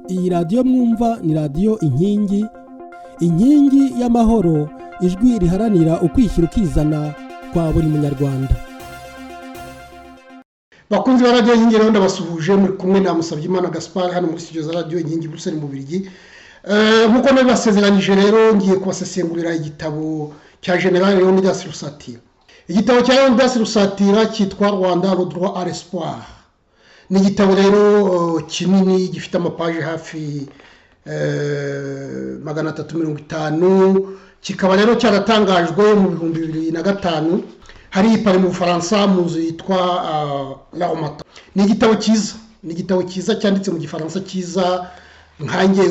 Iyi radiyo mwumva ni radiyo inkingi y'amahoro, ijwi riharanira ukwishyira ukizana kwa buri munyarwanda. Bakunzi ba radiyo inkingi rero ndabasuhuje, muri kumwe na Musabyimana Gaspard hano muri studio za radiyo inkingi Bruxelles mu Bubiligi. Nkuko nabibasezeranyije rero ngiye kubasesengurira igitabo cya General Leonidas Rusatira. Igitabo cya Leonidas Rusatira cyitwa Rwanda le droit à l'espoir. Ni igitabo rero kinini gifite amapaje hafi 350, kikaba rero cyaratangajwe mu 2005 hari ipari mu Faransa mu nzu yitwa La Omata. Ni igitabo cyiza cyanditse mu Gifaransa cyiza, nkange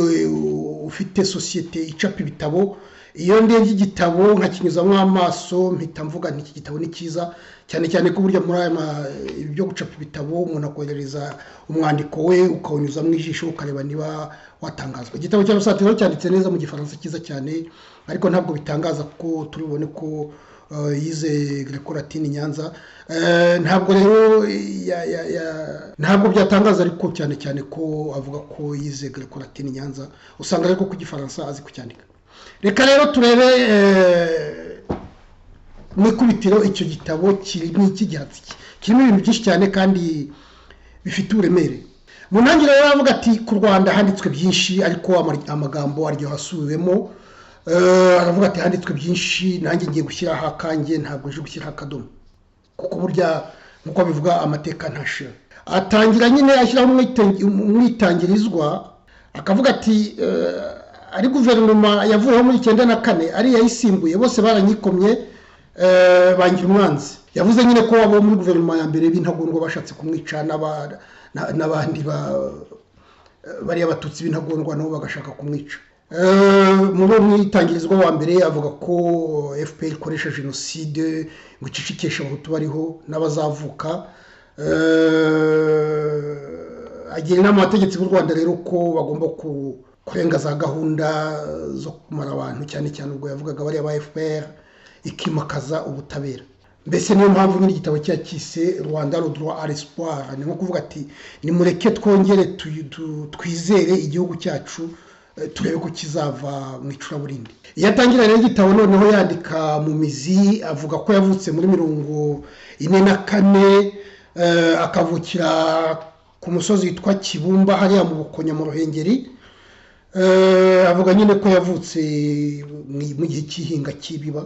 ufite societe icapa ibitabo. Iyo ndebye igitabo nkakinyuzamo amaso mpita mvuga nti iki gitabo ni cyiza, cyane cyane ko burya muri ibyo gucapa ibitabo umuntu akohereza umwandiko we ukawunyuzamo ijisho ukareba niba watangazwa. Igitabo cya Rusatira cyanditse neza mu Gifaransa cyiza cyane, ariko ntabwo bitangaza ko turibone ko yize Greco-Latin Nyanza. Ntabwo rero ntabwo byatangaza, ariko cyane ko avuga ko yize Greco-Latin Nyanza, usanga ariko ku Gifaransa azi kucyandika. Reka rero turebe mu ikubitiro icyo gitabo kirimo ikigihatsi, kirimo ibintu byinshi cyane kandi bifite uburemere. Mu ntangiriro rero avuga ati ku Rwanda handitswe byinshi ariko amagambo aryo hasubiwemo. Aravuga ati handitswe byinshi, nanjye ngiye gushyiraho akanjye, ntabwo nje gushyiraho akadomo, kuko burya nkuko bivuga amateka ntashira. Atangira nyine ashyiraho umwitangirizwa, akavuga ati ari guverinoma yavuyeho muri 94 ari yayisimbuye bose baranyikomye bangira umwanzi. Yavuze nyine ko abo muri guverinoma ya mbere b'intagondwa bashatse kumwica n'abandi bari abatutsi b'intagondwa nabo bagashaka kumwica. Muri mwitangirizwa wa mbere avuga ko FPR ikoresha genocide ngo icicikesha abahutu bariho n'abazavuka. Agira inama abategetsi b'u Rwanda rero ko bagomba kurenga za gahunda zo kumara abantu, cyane ubwo yavugaga bari aba FPR, ikimakaza ubutabera. Mbese niyo mpamvu nyine igitabo cyakise Rwanda le droit à l'espoir, ni nko kuvuga ati nimureke twongere twizere igihugu cyacu, turebe ko kizava mu icuraburindi. Iyo atangira rero igitabo noneho yandika mu mizi, avuga ko yavutse muri 1944, akavukira ku musozi witwa Kibumba hariya mu Bukonya mu Ruhengeri. Avuga nyine ko yavutse mu gihe cy'ihinga cy'ibiba.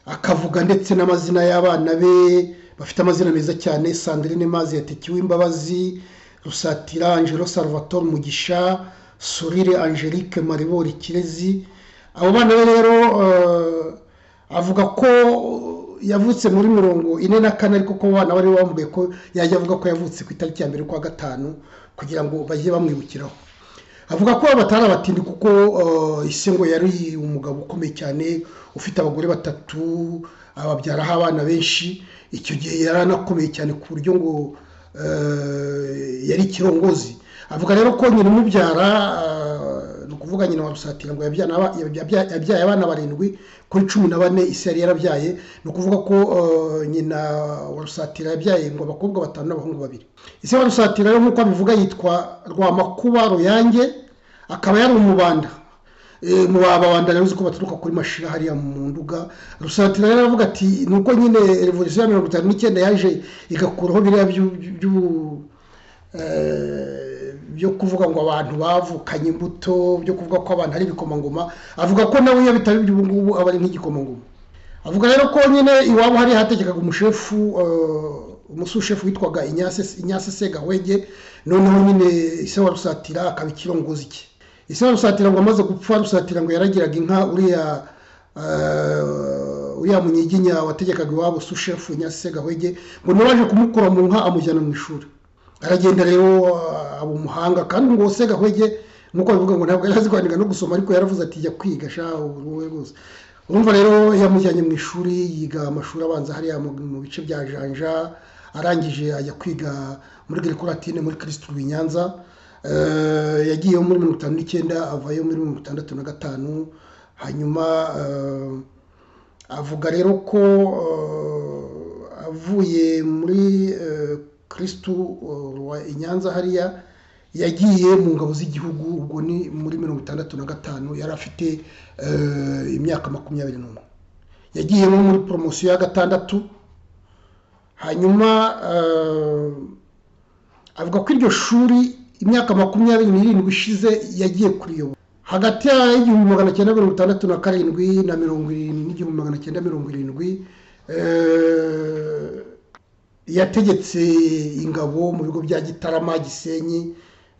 Akavuga ndetse n'amazina y'abana be, bafite amazina meza cyane: Sandrine Mazi Yatekiwe Imbabazi, Rusatira Angelo Salvatore Mugisha, Sourire Angelique Maribori Kirezi. Abo bana be rero avuga ko yavutse muri 1944, ariko ko bana bari bamubwiye ko yajya avuga ko yavutse ku itariki ya 1 kwa gatanu kugira ngo bajye bamwibukiraho. Avuga ko batari abatindi kuko ise ngo yari umugabo ukomeye cyane ufite abagore 3, ababyaraho abana benshi. Icyo gihe yari anakomeye cyane ku buryo ngo yari kirongozi. Avuga rero ko nyina umubyara, no kuvuga nyina wa Rusatira, ngo yabyaye abana 7 kuri 14 ise yari yarabyaye. No kuvuga ko nyina wa Rusatira yabyaye ngo abakobwa 5 n'abahungu 2. Ise wa Rusatira rero nkuko abivuga yitwa Rwamakuba Ruyange, akaba yari umubanda. Mu babanda rero uko baturuka kuri Mashira hariya mu Nduga. Rusatira rero avuga ati nuko nyine revolution ya 1959 yaje igakuraho biriya byo kuvuga ngo abantu bavukanye imbuto, byo kuvuga ko abantu ari ibikomangoma. Avuga ko nawe iyo bitari ubu ngubu aba ari nk'igikomangoma. Avuga rero ko nyine iwabo hari hategekaga umushefu witwaga Inyase Segahwege. Noneho nyine ise wa Rusatira akaba ikirongozi cye. Ise wa Rusatira ngo amaze gupfa, Rusatira ngo yaragiraga inka uriya Munyiginya wategekaga iwabo sushefu Inyase Segahwege, ngo nawaje kumukura mu nka amujyana mu ishuri. Aragenda rero abo umuhanga, kandi ngo Segahwege nkuko bivuga ngo ntabwo yarazi kwandika no gusoma, ariko yaravuze ati jya kwiga sha wowe rwose. Urumva rero yamujyanye mu ishuri, yiga amashuri abanza hariya mu bice bya Janja. Arangije ajya kwiga muri Greco-Latin muri Kristo Rwinyanza. Yagiyeyo muri 1959, avayo muri 1965. Hanyuma avuga rero ko avuye muri Kristo wa Inyanza hariya yagiye mu ngabo z'igihugu, ubwo ni muri 65 yari afite imyaka 21. Yagiyemo muri poromosiyo ya 6. Hanyuma avuga ko iryo shuri imyaka 27 ishize yagiye kuriyoba. Hagati ya 1967 na 1970 yategetse ingabo mu bigo bya Gitarama, Gisenyi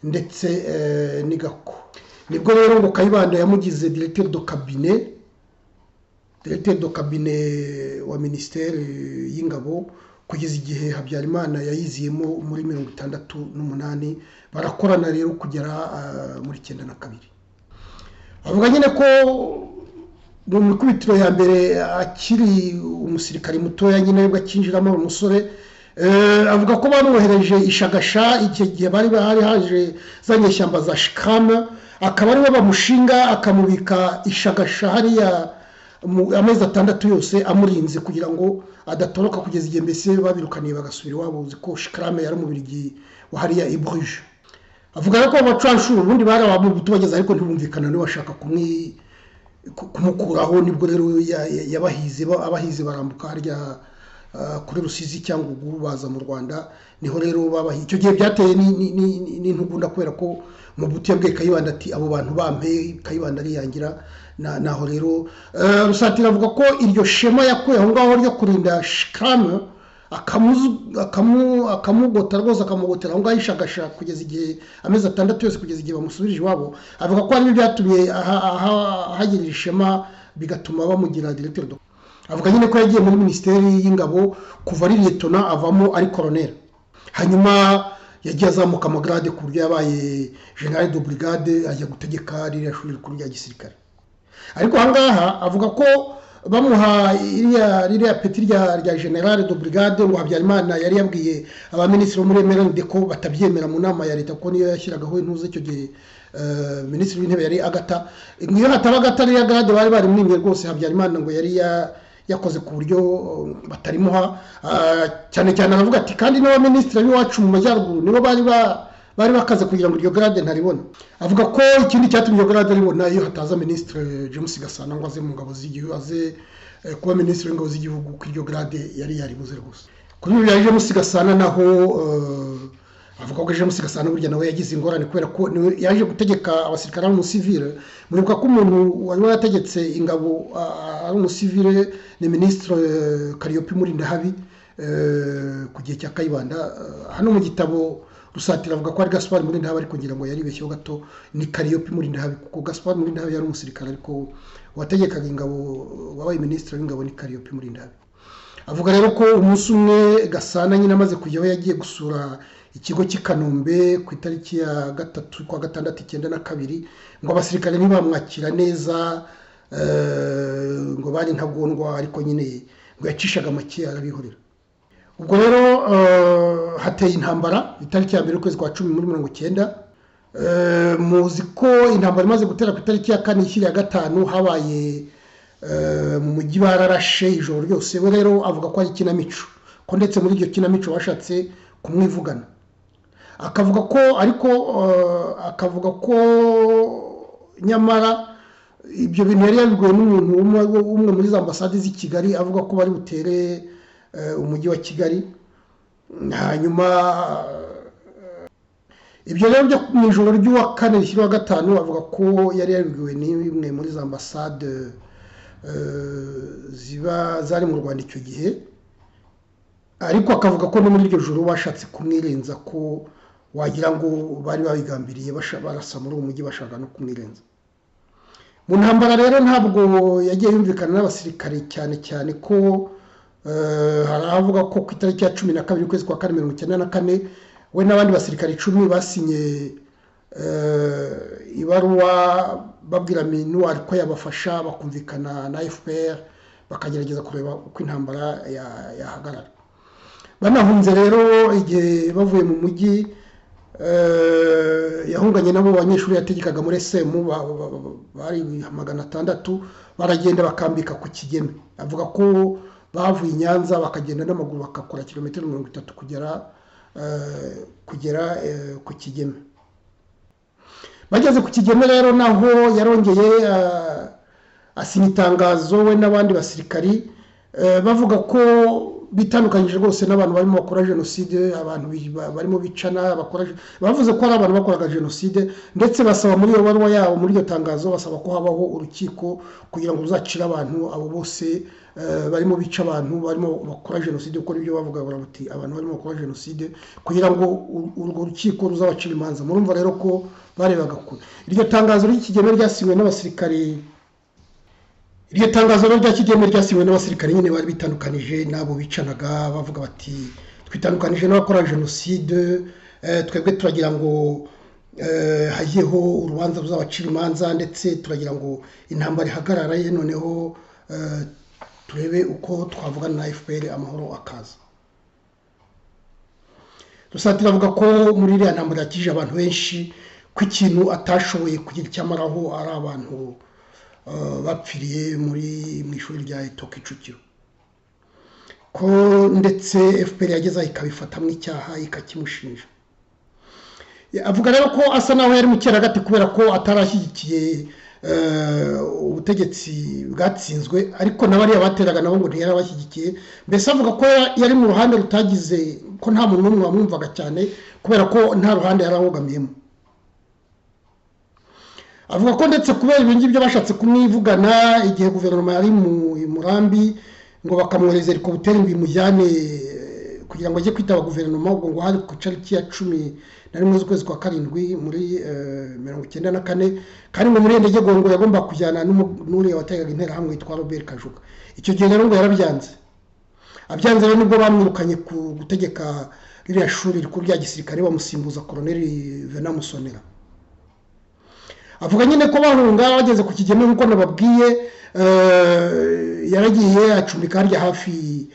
ndetse n'Igako. Nibwo rero ngo Kayibanda yamugize directeur de cabinet wa ministère y'ingabo kugeza igihe Habyarimana yayiziyemo muri 68. Barakorana rero kugera muri 92. Avuga nyine ko mu mikubitiro ya mbere akiri umusirikari mutoya nyine ubwo akinjiramo umusore, avuga ko bamuhereje Ishagasha icyo gihe bari haje zanyeshyamba za Shikama, akaba ariwe bamushinga akamubika Ishagasha hariya amezi 6 yose amurinze kugira ngo adatoroka kugeza igihe mbese babirukaniye bagasubira iwabo. Uzi ko Shikama yari umubirigi wa hariya i Bruges. Avuga ko abacanshuro ubundi bari abamubuto bageze ariko ntibumvikana niwe washaka kumukuraho. Nibwo rero abahizi barambuka harya kuri Rusizi cyangwa Uguru baza mu Rwanda. Niho rero babahi icyo gihe byateye n'intugunda kubera ko Mobutu yabwiye Kayibanda ati abo bantu bampe. Kayibanda ariyangira naho rero Rusatira avuga ko iryo shema yakuye aho ngaho ryo kurinda Shikama akamugota rwose, akamugotera aho ngaho Ishagasha kugeza igihe amezi 6 yose kugeza igihe bamusubirije iwabo. Avuga ko ari byatumye hagirira ishema bigatuma bamugira directeur. Avuga nyine ko yagiye muri ministeri y'ingabo kuva ari lieutenant avamo ari colonel. Hanyuma yagiye azamuka amagrade ku buryo yabaye general de brigade, ajya gutegeka ririya shuri rikuru rya gisirikare. Ariko ahangaha avuga ko bamuha iriya peti rya general de brigade ngo Habyarimana yari yabwiye abaminisitiri muri MRND ko batabyemera mu nama ya leta, ko niyo yashyiragaho intuze icyo gihe minisitiri w'intebe yari Agata. Iyo hataba Agata ririya grade bari barimwimye rwose. Habyarimana ngo yari yakoze ku buryo batarimuha cyane cyane. Aravuga ati kandi n'abaminisitiri b'iwacu mu majyaruguru nibo bari bakaze kugira ngo iryo grade ntaribona. Avuga ko ikindi cyatumye iryo grade ribona iyo hataza ministre James Gasana ngo aze mu ngabo z'igihugu, aze kuba ministre w'ingabo z'igihugu, ko iryo grade yari yaribuze rwose. Kuri uyu yaje James Gasana naho avuga ko James Gasana burya nawe yagize ingorane kubera ko yaje gutegeka abasirikare mu civile. Muribuka ko umuntu wari yategetse ingabo ari umusivile ni ministre Kariopi Murindahabi ku gihe cya Kayibanda. Hano mu gitabo Rusatira avuga ko ari Gaspard Murindahabi ariko ngira ngo yaribeshyeho gato, ni Kariopi Murindahabi kuko Gaspard Murindahabi yari umusirikare ariko wategekaga ingabo, wabaye ministre w'ingabo ni Kariopi Murindahabi. Avuga rero ko umunsi umwe Gasana nyine amaze kujyaho yagiye gusura ikigo cy'i Kanombe ku itariki ya 3/6/92 ngo abasirikare ntibamwakira neza, ngo bari ntagondwa ariko nyine ngo yacishaga make arabihorera. Ubwo rero hateye intambara itariki ya 1 ukwezi kwa 10 muri 1990. Muzi ko intambara imaze gutera ku itariki ya 4 ishyira ya 5 habaye mu mujyi bararashe ijoro ryose. We rero avuga ko ari kinamico, ko ndetse muri iryo kinamico bashatse kumwivugana. Akavuga ko nyamara ibyo bintu yari yabiguye n'umuntu umwe muri za ambasade z'i Kigali, avuga ko bari butere umujyi wa Kigali. Hanyuma ibyo rero byo mu ijoro ry'uwa 4 rishyira wa 5 avuga ko yari yabiguye n'imwe muri za ambasade zari mu Rwanda icyo gihe. Ariko akavuga ko no muri iryo joro bashatse kumwirenza, ko wagira ngo bari babigambiriye barasa muri uwo mujyi bashaka no kumwirenza. Mu ntambara rero ntabwo yagiye yumvikana n'abasirikare cyane ko haravuga ko ku itariki ya 12 ukwezi kwa 1994 we n'abandi basirikare 10 basinye ibaruwa babwira Minuar ko yabafasha bakumvikana na FPR bakagerageza kureba uko intambara yahagarara. Banahunze rero igihe bavuye mu mujyi, yahunganye nabo abanyeshuri yategekaga muri SM bari 600 baragenda bakambika ku Kigeme. Avuga ko bavuye Nyanza bakagenda n'amaguru bakakora kilometero 30 kugera ku Kigeme. bageze ku Kigeme rero naho yarongeye asinya itangazo we n'abandi basirikari bavuga ko bitandukanyije rwose n'abantu barimo bakora jenoside, abantu barimo bicana bavuze ko ari abantu bakoraga jenoside, ndetse basaba muri iyo baruwa yabo, muri iryo tangazo basaba ko habaho urukiko kugira ngo ruzacire abantu abo bose barimo bica abantu barimo bakora jenoside, kuko ibyo bavuga bati abantu barimo bakora jenoside, kugira ngo urwo rukiko ruzabacira imanza. Murumva rero ko barebaga kure. Iryo tangazo ry'Ikigeme ryasinywe n'abasirikari, iryo tangazo rya Kigeme ryasinywe n'abasirikari nyine bari bitandukanije n'abo bicanaga, bavuga bati twitandukanije n'abakora jenoside, twebwe turagira ngo hagiyeho urubanza ruzabacira imanza, ndetse turagira ngo intambara ihagarare, noneho turebe uko twavugana na FPR amahoro akaza. Rusatira avuga ko muri iriya ntambara yakije abantu benshi, ko ikintu atashoboye kugira icyamaraho ari abantu bapfiriye mu ishuri rya Eto Kicukiro, ko ndetse FPR yageza ikabifatamo icyaha ikakimushinja. Avuga rero ko asa naho yari mu cyeragati kubera ko atarashyigikiye ubutegetsi bwatsinzwe, ariko n'abariya bateraga nabo ngo ntiyarabashyigikiye. Mbese avuga ko yari mu ruhande rutagize, ko nta muntu n'umwe wamwumvaga cyane kubera ko nta ruhande yarahogamiyemo. Avuga ko ndetse kubera ibingi byo bashatse kumwivugana igihe guverinoma yari mu Murambi, ngo bakamwohereza helikopteri ngo imujyane kugira ngo ajye kwitaba guverinoma, ubwo ngo hari ku itariki ya 11 z'ukwezi kwa karindwi muri 1994, kandi ngo muri iyo ndege ngo yagomba kujyana n'uriya wategaga interahamwe witwa Robert Kajuga. Icyo gihe rero ngo yarabyanze, abyanze rero nibwo bamwirukanye ku gutegeka ririya shuri rikuru rya gisirikare, bamusimbuza Koloneli Venant Musonera. Avuga nyine ko bahunga bageze ku Kigeme nk'uko nababwiye, yaragiye acumbika harya hafi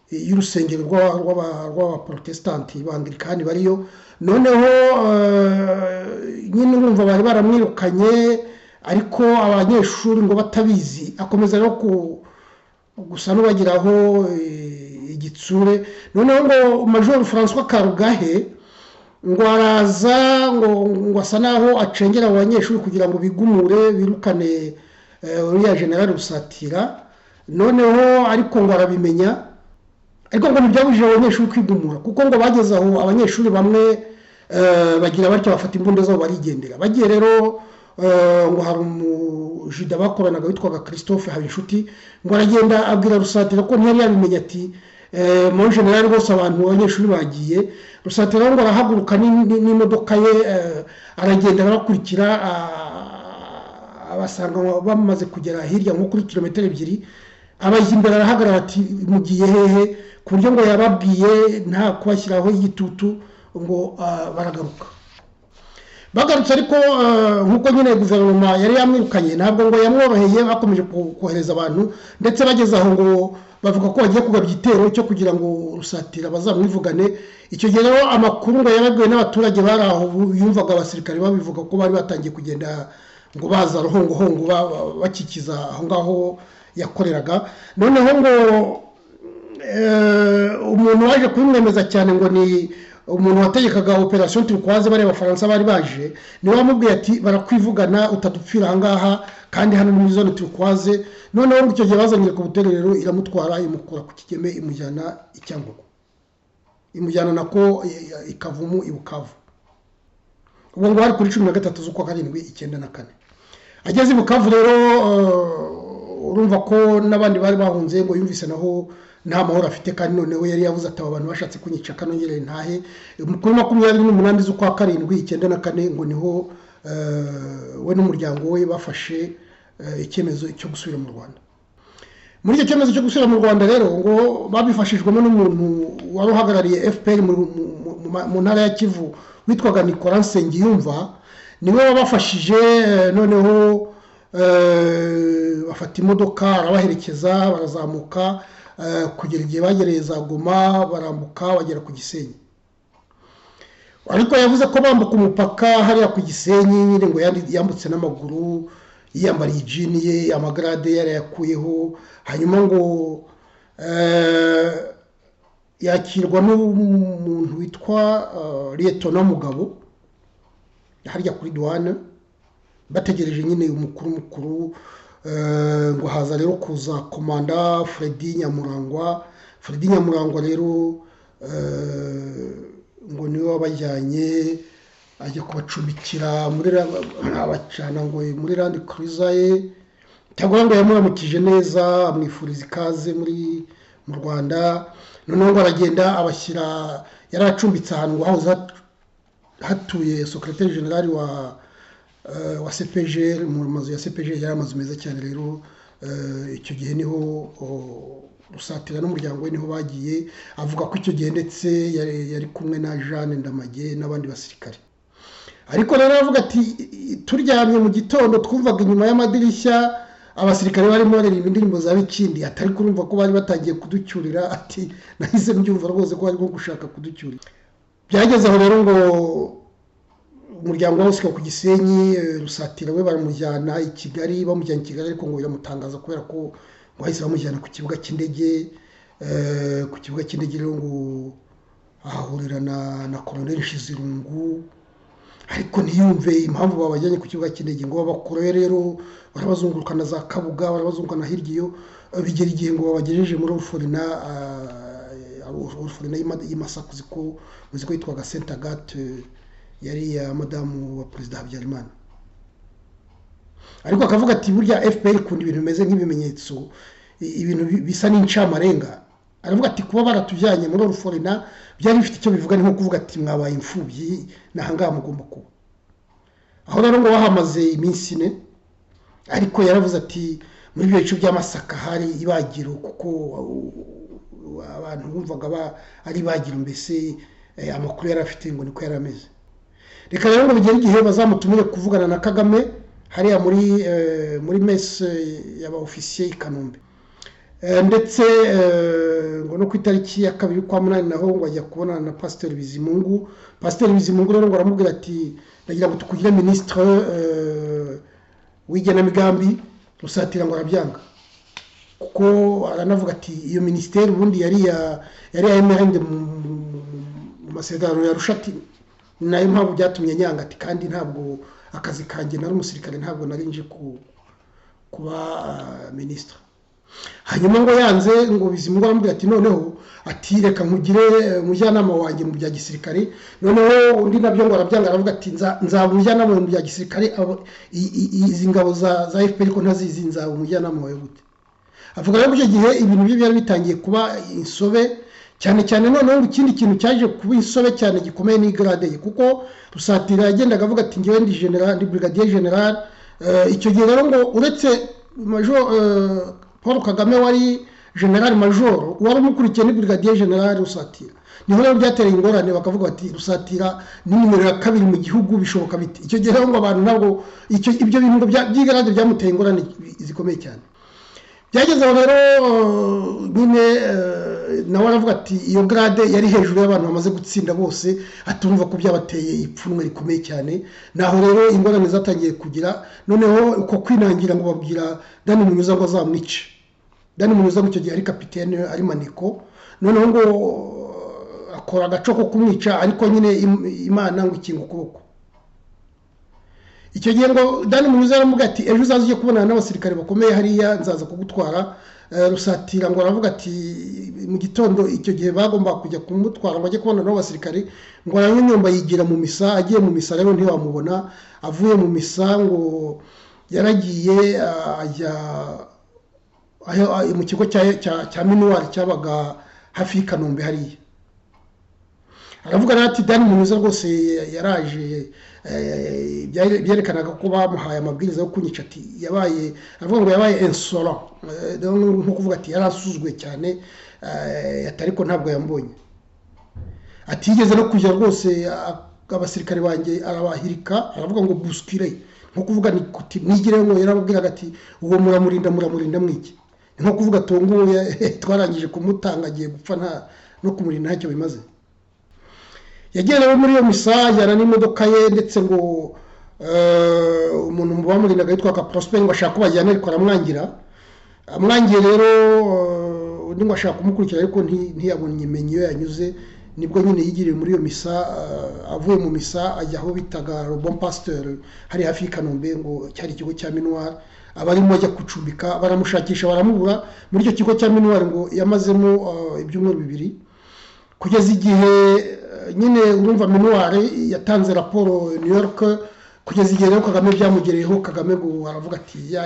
y'urusengero rw'abaprotestanti b'Anglikani bariyo. Noneho nyine urumva bari baramwirukanye, ariko abanyeshuri ngo batabizi akomeza no gusa n'ubagiraho igitsure. Noneho ngo Major François Karugahe ngo araza ngo asa naho acengera abanyeshuri kugira ngo bigumure birukane uriya General Rusatira. Noneho ariko ngo arabimenya, ariko ngo ntibyabujije abanyeshuri kwigumura, kuko ngo bageze aho abanyeshuri bamwe bagira batyo bafata imbunda zabo barigendera. Bagiye rero ngo hari umujida bakoranaga witwaga Christophe Habinshuti, ngo aragenda abwira Rusatira ko ntiyari yabimenye, ati mu general rwose abantu abanyeshuri bagiye. Rusatira ngo arahaguruka n'imodoka ye, aragenda arakurikira, abasanga bamaze kugera hirya nko kuri kilometero 2, abajya imbere arahagarara ati mugiye hehe, ku buryo ngo yababwiye nta kubashyiraho igitutu, ngo baragaruka. Bagarutse ariko nkuko nyine guverinoma yari yamwirukanye, ntabwo ngo yamworoheye, bakomeje kohereza abantu, ndetse bageze aho ngo bavuga ko bagiye kugaba igitero cyo kugira ngo Rusatira bazamwivugane. Icyo gihe rero amakuru ngo yarabwiwe n'abaturage bari aho, yumvaga abasirikare babivuga ko bari batangiye kugenda ngo baza ruhongohongo bakikiza aho ngaho yakoreraga. Noneho ngo umuntu waje kubimwemeza cyane ngo ni umuntu wategekaga operation Turquoise, bari abafaransa bari baje, niwe wamubwiye ati barakwivugana utadupfira ahangaha, kandi hano muri zone Turquoise. Noneho ngo icyo gihe bazanye ku buterero iramutwara imukura ku Kigeme imujyana Icyangugu, imujyana nako Ikavumu Ibukavu. Ubwo ngo hari kuri 13 z'ukwa karindwi 1994. Ageze i Bukavu rero urumva ko n'abandi bari bahunze, ngo yumvise naho nta mahoro afite, kandi noneho yari yavuze ati abantu bashatse kunyica kanongere ntahe. Kuri 28 z'ukwa karindwi 1994 ngo niho we n'umuryango we bafashe icyemezo cyo gusubira mu Rwanda. Muri icyo cyemezo cyo gusubira mu Rwanda rero ngo babifashijwemo n'umuntu wari uhagarariye FPR mu ntara ya Kivu witwaga Nicolas Nsengiyumva, niwe wabafashije. Noneho bafata imodoka arabaherekeza, barazamuka kugera igihe bagereye za Goma, barambuka bagera ku Gisenyi. Ariko yavuze ko bambuka umupaka hariya ku Gisenyi nyine ngo yambutse n'amaguru, yiyambariye ijini ye, amagrade yarayakuyeho. Hanyuma ngo yakirwa n'umuntu witwa Lieutenant Mugabo harya kuri douane, bategereje nyine umukuru ngo haza rero kuza komanda Freddy Nyamurangwa rero ngo niwe wabajyanye ajya kubacumbikira abacana ngo muri Land Cruiser ye cyangwa ngo yamuramukije neza amwifuriza ikaze mu Rwanda. Noneho ngo aragenda abashyira yari acumbitse ahantu hahoze hatuye secrétaire général wa CPGL mu mazu ya CPGL yari amazu meza cyane rero icyo gihe niho Rusatira n'umuryango we niho bagiye avuga ko icyo gihe ndetse yari kumwe na Jeanne Ndamage n'abandi basirikare. Ariko rero avuga ati turyamye mu gitondo twumvaga inyuma y'amadirishya abasirikare barimo baririmba indirimbo za Bikindi, atari kurumva ko bari batangiye kuducyurira. Ati nahise mbyumva rwose ko bari gushaka kuducyurira. Byageze aho rero ngo umuryango wose ku Gisenyi Rusatira we baramujyana i Kigali, bamujyana i Kigali ariko ngo biramutangaza kubera ko bahise bamujyana ku kibuga cy'indege. Ku kibuga cy'indege rero ngo ahahurira na Colonel Nshizirungu, ariko ntiyumve impamvu babajyanye ku kibuga cy'indege ngo babakore rero barabazungurukana za Kabuga, barabazungurukana hirya iyo bigera igihe ngo babagejeje muri orphelina y'Imasaka ko muzi ko yitwaga Saint Agathe, yari ya madamu wa Perezida Habyarimana. Ariko akavuga ati burya FPR ikunda ibintu bimeze nk'ibimenyetso, ibintu bisa n'incamarenga. Aravuga ati kuba baratujyanye muri orphelina byari bifite icyo bivuga, ni nko kuvuga ati mwabaye imfubyi nahangaha mugomba kuba. Aho rero ngo bahamaze iminsi 4, ariko yaravuze ati muri ibyo bice by'Amasaka hari ibagiro kuko abantu bumvaga ari ibagiro, mbese amakuru yari afite ngo niko yari ameze. Reka rero ngo bigere igihe bazamutumire kuvugana na Kagame hariya muri messe y'aba officier i Kanombe. Ndetse ngo no ku itariki ya 2 kwa munani naho ngo ajya kubonana na Pasteur Bizimungu. Pasteur Bizimungu rero ngo aramubwira ati ndagira ngo tukugire ministre w'igenamigambi. Rusatira ngo arabyanga kuko aranavuga ati iyo ministère ubundi yari ya MRND mu masezerano ya Rushati, nayo mpamvu byatumye nyanga ati kandi ntabwo akazi kanjye nari umusirikare ntabwo nari nje kuba ministre. Hanyuma ngo yanze ngo Bizimungu aramubwira ati noneho ati reka nkugire umujyanama wanjye mu bya gisirikare. Noneho undi nabyo ngo arabyanga, aravuga ati nzaba umujyanama mu bya gisirikare, izi ngabo za FPR ko ntazizi, nzaba umujyanama wawe gute? Avuga rero icyo gihe ibintu bye byari bitangiye kuba insobe cyane cyane. Noneho ikindi kintu cyaje kuba insobe cyane gikomeye ni grade ye, kuko Rusatira yagendaga avuga ati ngewe ndi general, ndi brigadier general. Icyo gihe rero ngo uretse major Paul Kagame wari general major, wari umukurikiye ni brigadier general Rusatira. Niho rero byatereye ingorane, bakavuga bati Rusatira ni nimero ya 2 mu gihugu, bishoboka biti. Icyo gihe rero ngo abantu ntabwo ibyo bintu by'igrade byamuteye ingorane zikomeye cyane. Byageze aho rero nyine nawe aravuga ati iyo grade yari hejuru y'abantu bamaze gutsinda bose, atumva ko byabateye ipfunwe rikomeye cyane. Naho rero ingorane zatangiye kugira, noneho uko kwinangira ngo babwira Dani Munyuza ngo azamwice. Dani Munyuza icyo gihe ari kapitene, ari maniko. Noneho ngo akora agaco ko kumwica, ariko nyine Imana ngo ikinga ukuboko. Icyo gihe ngo Dani Munyuza aravuga ati ejo uzaje kubonana n'abasirikare bakomeye hariya, nzaza kugutwara. Rusatira ngo aravuga ati mu gitondo icyo gihe bagomba kujya kumutwara ngo ajye kubonana n'abasirikare, ngo aranyonyomba yigira mu misa. Agiye mu misa rero ntiwamubona. Avuye mu misa ngo yaragiye ajya mu kigo cya minuwari cyabaga hafi y'Ikanombe hariya. Aravuga ati Dani Munyuza rwose yaraje, byerekanaga ko bamuhaye amabwiriza yo kunyica. Ati yabaye, aravuga ngo yabaye insolent, nko kuvuga ati yarasuzwe cyane, atari ko ntabwo yambonye. Ati yigeze no kujya rwose abasirikare banjye arabahirika, aravuga ngo buskire, nko kuvuga ni kuti nigire ngo yarababwiraga ati uwo muramurinda mwiki. Nko kuvuga tonguye twarangije kumutanga agiye gupfa no kumurinda ntacyo bimaze. Yagiye rero muri iyo misa yara n'imodoka ye, ndetse ngo umuntu mu bamurindaga yitwa Prosper ngo ashaka kubajyana, ariko amwangiye rero undi ngo ashaka kumukurikira, ariko ntiyabonye imenyo yanyuze. nibwo nyine yigiriye muri iyo misa, avuye mu misa ajya aho bitaga Le Bon Pasteur hari hafi y'Ikanombe, ngo cyari ikigo cya Minuar. Abarimo ajya gucumbika baramushakisha baramubura. Muri icyo kigo cya Minuar ngo yamazemo ibyumweru 2, kugeza igihe nyine urumva Minuar yatanze raporo New York, kugeza igihe rero Kagame byamugereyeho. Kagame ngo aravuga ati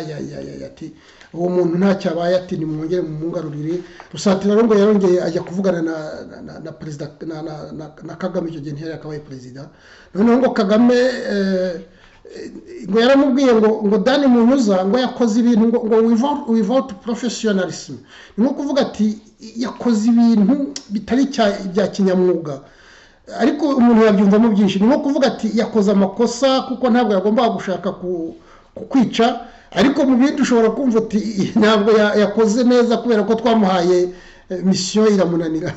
ati uwo muntu ntacyo abaye, ati nimwongere mumungarurire. Rusatira rero ngo yarongeye ajya kuvugana na perezida na Kagame, icyo gihe ntiyari akabaye perezida. Noneho ngo Kagame ngo yaramubwiye ngo Dani Munyuza ngo yakoze ibintu ngo without professionalism. Ni nko kuvuga ati yakoze ibintu bitari bya kinyamwuga, ariko umuntu yabyumvamo byinshi. Ni nko kuvuga ati yakoze amakosa kuko ntabwo yagombaga gushaka kukwica, ariko mu bindi ushobora kumva ati ntabwo yakoze neza kubera ko twamuhaye mission iramunanira.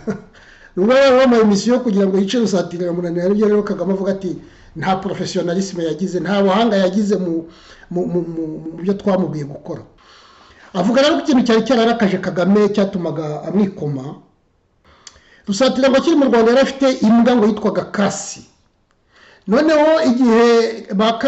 Nubwo rero bamuhaye mission kugira ngo yice Rusatira iramunanira, aribyo rero Kagame avuga ati nta professionalisme yagize, nta buhanga yagize mu byo twamubwiye gukora. Avuga rero ko ikintu cyari cyararakaje Kagame cyatumaga amwikoma. Rusatira ngo akiri mu Rwanda yari afite imbwa ngo yitwaga Kasi. Noneho igihe ba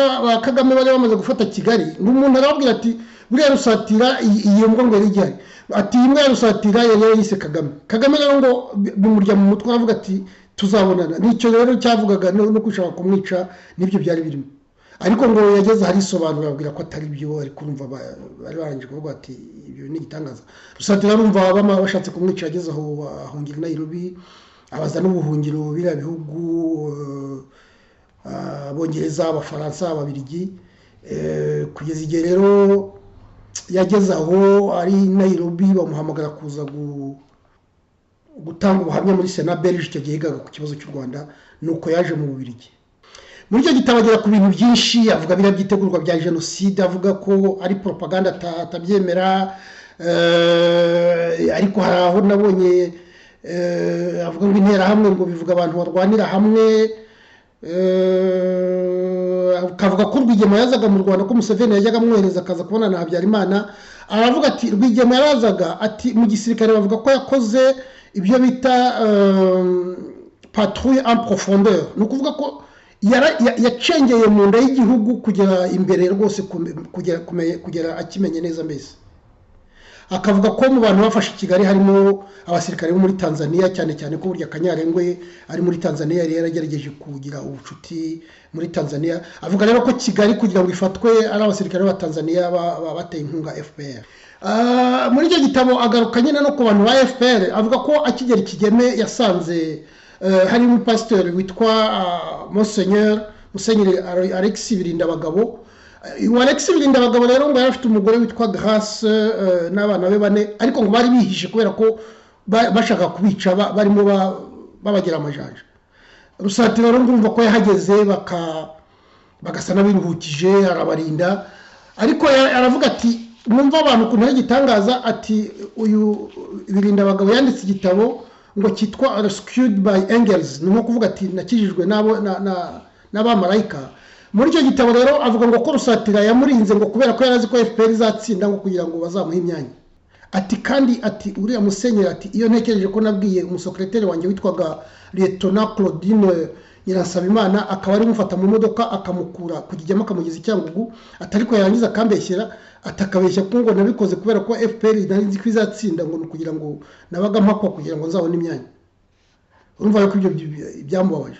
Kagame bari bamaze gufata Kigali, n'umuntu arababwira ati buriya Rusatira iyo mbwa ngo yari igihari, ati imbwa ya Rusatira yari yise Kagame. Kagame rero ngo bimurya mu mutwe aravuga ati tuzabonana. Nicyo rero cyavugaga no gushaka kumwica, nibyo byari birimo. Ariko ngo yageze hari isobanura abwira ko atari byo, ariko urumva bari barangije kuvuga ati ibyo ni igitangaza. Rusatira urumva bashatse kumwica, yageze aho ahungira Nairobi, abaza n'ubuhungiro biriya bihugu Abongereza, Abafaransa, Ababiligi, kugeza igihe rero yageze aho ari Nairobi bamuhamagara kuza gutanga ubuhamya muri Sena Belge, icyo gihe yigaga ku kibazo cy'u Rwanda, nuko yaje mu Bubiligi. Muri icyo gitabo agera ku bintu byinshi, avuga biriya byitegurwa bya jenoside, avuga ko ari propaganda atabyemera, ariko hari aho nabonye avuga ngo interahamwe ngo bivuga abantu barwanira hamwe, akavuga ko Rwigema yazaga mu Rwanda, ko Museveni yajyaga amwohereza akaza kubona na Habyarimana. Aravuga ati Rwigema yarazaga, ati mu gisirikare bavuga ko yakoze ibyo bita patrouille en profondeur. Ni ukuvuga ko yacengeye mu nda y'igihugu kugera imbere rwose, kugera akimenye neza mbese. Akavuga ko mu bantu bafashe Kigali harimo abasirikare bo muri Tanzania, cyane cyane ko burya Kanyarengwe ari muri Tanzania, yari yaragerageje kugira ubucuti muri Tanzania. Avuga rero ko Kigali kugira ngo ifatwe ari abasirikare ba Tanzania bateye inkunga FPR. Muri icyo gitabo agaruka nyine no ku bantu ba FPR. Avuga ko akigera Kigeme yasanze hari umupasiteri witwa Musenyeri Alexis Birindabagabo. Alexis Birindabagabo rero ngo yari afite umugore witwa Grace n'abana be 4, ariko ngo bari bihishe kubera ko bashaka kubica, barimo babagira amajanja. Rusatira rero ngumva ko yahageze bagasa n'abiruhukije, arabarinda. Ariko aravuga ati mwumva abantu kuntu yagitangaza, ati uyu Birindabagabo yanditse igitabo ngo cyitwa Rescued by Angels. Ni nko kuvuga ati nakijijwe n'abamarayika. Muri icyo gitabo rero avuga ngo ko Rusatira yamurinze ngo kubera ko yarazi ko FPR izatsinda, ngo kugira ngo bazamuhe imyanya. Ati kandi ati uriya Musenyeri, ati iyo ntekereje ko nabwiye umusekreteri wanjye witwaga Lieutenant Claudine Nyiransabimana, akaba ari mufata mu modoka akamukura ku Kigema akamugeza Cyangugu, atari ko yarangiza akambeshyera, atakabeshya ko ngo nabikoze kubera ko FPR nzi ko izatsinda, ngo kugira ngo nabaga mpakwa kugira ngo nzabone imyanya. Urumva ko ibyo byamubabaje.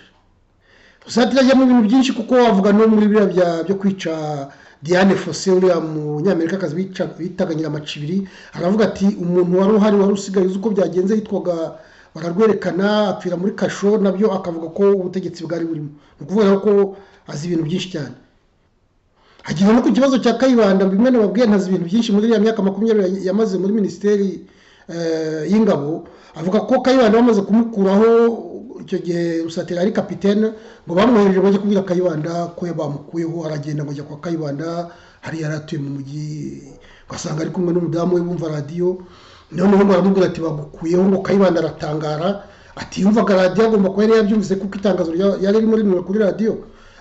Rusatira ajya mu bintu byinshi, kuko wavuga no muri biriya byo kwica Diane Fossey, uriya munyamerika kazi bitaga Nyiramacibiri. Aravuga ati umuntu wari usigaye uzi uko byagenze yitwaga bararwerekana, apfira muri kasho. Nabyo akavuga ko ubutegetsi bwari burimo. Ni ukuvuga ko azi ibintu byinshi cyane. Hagiye no ku kibazo cya Kayibanda, bimwe nababwiye ntazi ibintu byinshi muri iriya myaka 20 yamaze muri Minisiteri y'Ingabo. Avuga ko Kayibanda bamaze kumukuraho icyo gihe Rusatira ari kapitene, ngo bamwohereje bajye kubwira Kayibanda ko bamukuyeho. Aragenda ngo ajya kwa Kayibanda, hari yaratuye mu mujyi, gasanga ari kumwe n'umudamu we bumva radio. Noneho baramubwira ati bagukuyeho, ngo Kayibanda aratangara, ati yumvaga radio agomba ko yari yabyumvise kuko itangazo yari ari muri kuri radio,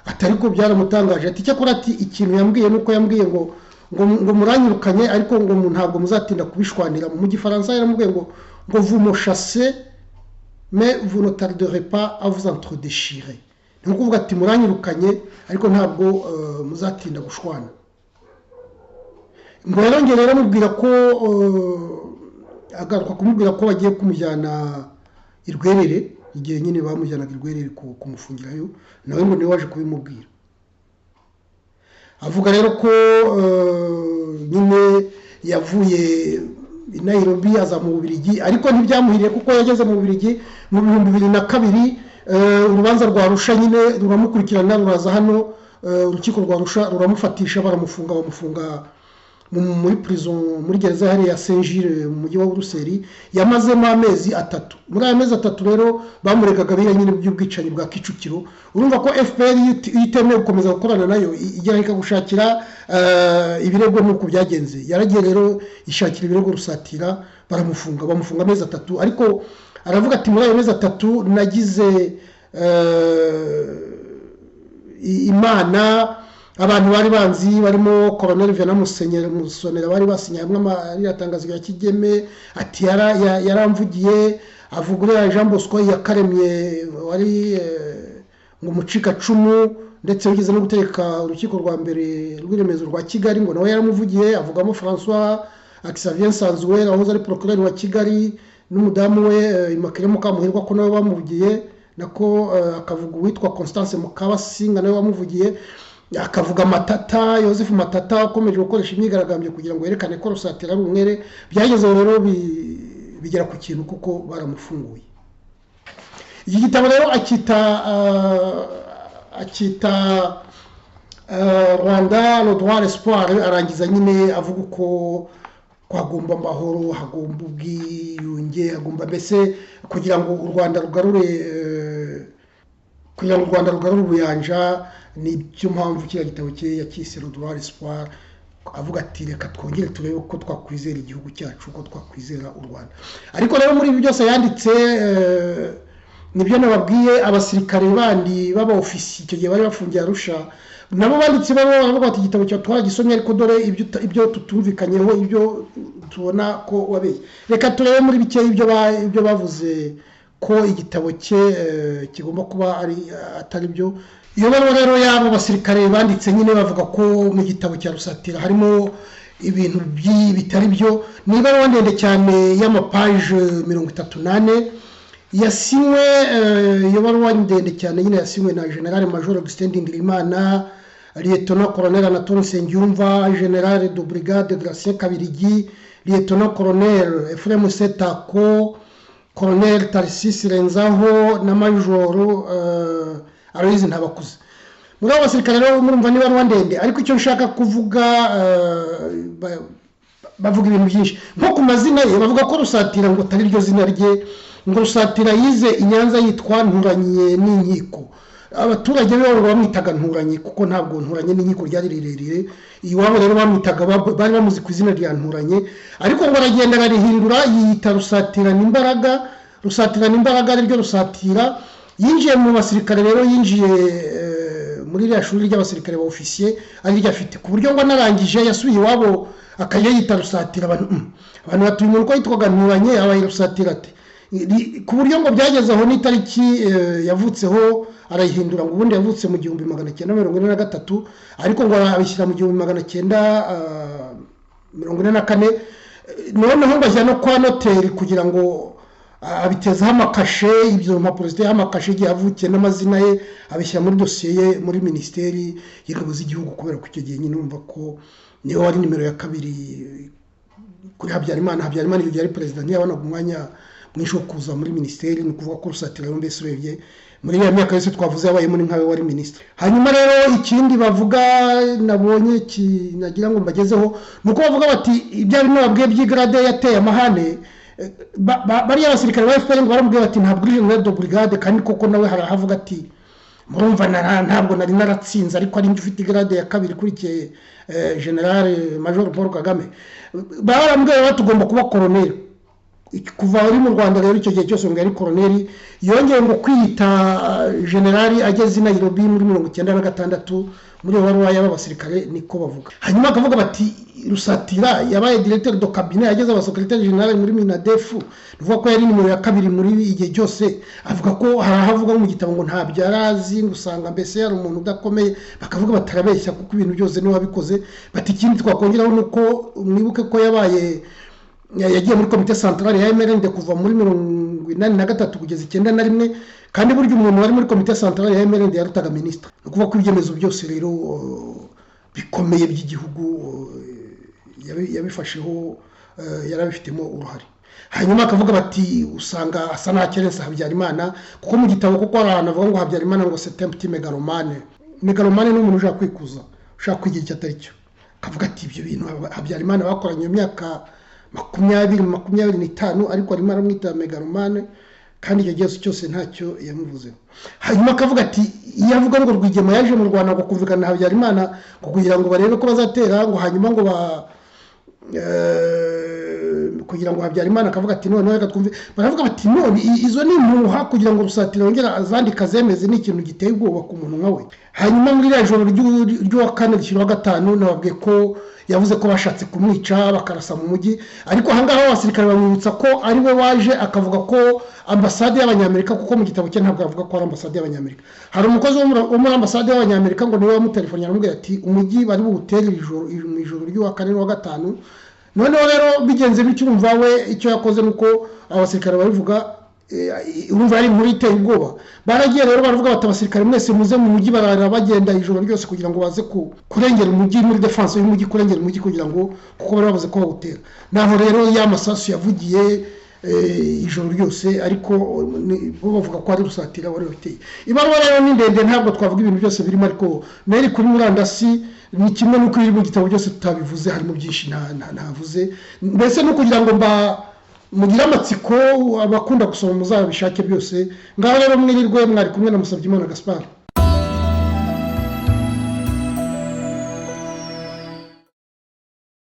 atari ko byaramutangaje. Ati cyakora ati ikintu yambwiye nuko yambwiye ngo muranyirukanye, ariko ngo ntabwo muzatinda kubishwanira. Mu Gifaransa yaramubwiye ngo vous me chassez mais vous ne tarderez pas à vous entre déchirer. Ni ukuvuga ati muranyirukanye ariko ntabwo muzatinda gushwana. Ngo yarongera rero mubwira ko agaruka kumubwira ko bagiye kumujyana irwerere igihe nyine bamujyanaga irwerere kumufungirayo, nawe ngo niwe waje kubimubwira. Avuga rero ko nyine yavuye i Nairobi aza mu Bubiligi, ariko ntibyamuhiriye kuko yageze mu Bubiligi mu 2002. Urubanza rwa Arusha nyine ruramukurikirana ruraza hano, urukiko rwa Arusha ruramufatisha bamufunga muri prison muri gereza hari ya Saint-Gilles mu mujyi wa Buruseli. Yamazemo amezi 3. Muri aya mezi 3 rero bamuregaga bira nyine by'ubwicanyi bwa Kicukiro. Urumva ko FPR yitemeye gukomeza gukorana nayo igera ikagushakira ibirego nuko byagenze. Yaragiye rero ishakira ibirego rusatira bamufunga amezi 3, ariko aravuga ati muri ayo mezi 3 nagize imana abantu bari banzi barimo Colonel Venant Musonera bari basinye hamwe ariyatangazo ya Kigeme, ati yaramvugiye avugurira Jean Bosco yakaremye wari ngo mucika cumu, ndetse wigeze no gutereka urukiko rwa mbere rw'iremezo rwa Kigali ngo nawe yaramuvugiye. Avugamo François Xavier Sanzuwera aho ari procureur wa Kigali n'umudamu we Immaculée Mukamuhirwa ko nawe bamuvugiye, nako akavuga witwa Constance Mukabasinga nawe wamuvugiye, akavuga Matata Joseph Matata akomeje gukoresha imyigaragambyo kugira ngo yerekane ko rusatira ari umwere. Byageze rero bigera ku kintu kuko baramufunguye. Iki gitabo rero akita Rwanda le droit l'espoir, arangiza nyine avuga uko kwagomba amahoro, hagomba ubwiyunge, hagomba mbese kugira ngo u Rwanda rugarure ubuyanja. Ni byo mpamvu kiriya gitabo cye yakise le droit l'espoir, avuga ati reka twongere turebe ko twakwizera igihugu cyacu, ko twakwizera u Rwanda. Ariko rero muri ibi byose yanditse nibyo nababwiye, abasirikare bandi baba ofisi icyo gihe bari bafungiye Arusha nabo banditse baravuga bati igitabo cyo twaragisomye ariko dore ibyo tutumvikanyeho, ibyo tubona ko wabeye. Reka turebe muri bike ibyo bavuze ko igitabo cye kigomba kuba atari byo. Iyo rero yabo basirikare banditse nyine bavuga ko mu gitabo cya Rusatira harimo ibintu bitari byo. Niba ari ndende cyane y'amapaje 38 yasinywe, iyo baruwa ndende cyane nyine yasinywe na General Major Augustin Ndindirimana, Lieutenant Colonel Anatole Nsengiyumva, General de Brigade Gratien Kabirigi, Lieutenant Colonel Ephraim Setako, Colonel Tarcisse Renzaho na Major Aloyizi Ntabakuze. Muri abo basirikare rero murumva niba ari ndende, ariko icyo nshaka kuvuga bavuga ibintu byinshi nko ku mazina ye. Bavuga ko Rusatira ngo atari ryo zina rye, ngo Rusatira yize i Nyanza yitwa Nturanye n'inkiko. Abaturage be bamwitaga Nturanye kuko ntabwo Nturanye n'inkiko ryari rirerire. Iwabo rero bamwitaga bari bamuzi ku izina rya Nturanye, ariko ngo aragenda arihindura yiyita Rusatira n'imbaraga. Rusatira n'imbaraga ari ryo Rusatira. Yinjiye mu basirikare rero, yinjiye muri iriya shuri ry'abasirikare ba ofisiye ari ryo afite, ku buryo ngo narangije yasubiye iwabo akayita Rusatira. Abantu batuye umuntu ko yitwaga Nturanye abaye Rusatira ate, ku buryo ngo byageze aho n'itariki yavutseho arayihindura, ngo ubundi yavutse mu 1943 ariko ngo abishyira mu 1944. Noneho bajya no kwa noteri kugira ngo abitezaho amakashe, ibyo mpapuro ziteho amakashe igihe avukiye n'amazina ye abishyira muri dosiye ye muri Minisiteri y'Ingabo z'Igihugu, kubera ko icyo gihe nyine numva ko niyo wari nimero ya 2 kuri Habyarimana. Habyarimana iyo yari perezida ntiyabonaga umwanya mwinshi wo kuza muri Minisiteri. Ni ukuvuga ko Rusatira rero mbese urebye muri ya myaka yose twavuze yabaye muri nkawe wari minisitiri. Hanyuma rero ikindi bavuga nabonye kinagira ngo mbagezeho nuko bavuga bati ibyo ari nababwiye by'igrade yateye amahane. Bari abasirikare ba FPR ngo baramubwiye bati ntabwo uri General de Brigade, kandi koko nawe harahavuga ati murumva ntabwo nari naratsinze ariko ari ufite igrade ya 2 kurikiye General Major Paul Kagame. Baramubwiye bati tugomba kuba colonel. kuva ari mu Rwanda rero icyo gihe cyose ngo yari koroneri, yongeye ngo kwiyita generali ageze i Nairobi muri 1996 muri baruwa y'abasirikare niko bavuga. Hanyuma akavuga bati Rusatira yabaye directeur de cabinet, ageze abasecrétaire général muri Minadef, bivuga ko yari nimero ya kabiri muri igihe cyose. Avuga ko harahavuga mu gitabo ngo nta byarazi, ngusanga mbese yari umuntu udakomeye, bakavuga batarabeshya kuko ibintu byose niwe wabikoze. Bati ikindi twakongeraho nuko mwibuke ko yagiye muri komite centrale ya MRND kuva muri 1983 kugeza 91, kandi buryo umuntu wari muri komite centrale ya MRND yarutaga ministre. Ukuvuga ko ibyemezo byose rero bikomeye by'igihugu yabifasheho, yarabifitemo uruhare. Hanyuma akavuga bati usanga asa n'akerensa Habyarimana, kuko mu gitabo kuko arana avuga ngo Habyarimana ngo c'est un petit mégalomane. Mégalomane ni umuntu ushaka kwikuza, ushaka kwigira icyo atari cyo. Akavuga ati ibyo bintu Habyarimana bakoranye imyaka 25 ariko arimo aramwita megalomane, kandi icyo gihe cyose ntacyo yamuvuzeho. Hanyuma akavuga ati yavuga ngo Rwigema yaje mu Rwanda ngo kumvikana na Habyarimana kugira ngo barebe ko bazatera, ngo hanyuma ngo kugira ngo Habyarimana akavuga ati none reka twumve. Baravuga bati none izo ni impuha kugira ngo Rusatira yongera azandika zemeze ni ikintu giteye ubwoba ku muntu nkawe. Hanyuma muri iriya joro ry'uwa kane rishyiraho gatanu nababwiye ko yavuze ko bashatse kumwica bakarasa mu mujyi, ariko ahangaha abasirikare bamwibutsa ko ari we waje akavuga ko ambasade y'Abanyamerika, kuko mu gitabo cye ntabwo avuga ko ari ambasade y'Abanyamerika. Hari umukozi wo muri ambasade y'Abanyamerika ngo niwe wamutelefoniye aramubwira ati umujyi bari buwutere mu ijoro ry'uwa kane n'uwa gatanu. Noneho rero bigenze bityo umva we icyo yakoze nuko abasirikare barivuga urumva ari muri iteye ubwoba. Baragiye rero baravuga bati abasirikare mwese muze mu mujyi, barara bagenda ijoro ryose kugira ngo baze kurengera umujyi muri defense y'umujyi, kurengera umujyi kugira ngo kuko bari bavuze ko bawutera. Naho rero ya masasu yavugiye ijoro ryose, ariko bo bavuga ko ari Rusatira wari wateye. Ibaruwa rero ni ndende, ntabwo twavuga ibintu byose birimo, ariko nari kuri murandasi ni kimwe nuko iri mu gitabo byose tutabivuze, harimo byinshi ntavuze. Mbese no kugira ngo mugira amatsiko abakunda gusoma muzabishake byose. Ngaho rero mwirirwe, mwari kumwe na Musabyimana Gaspard.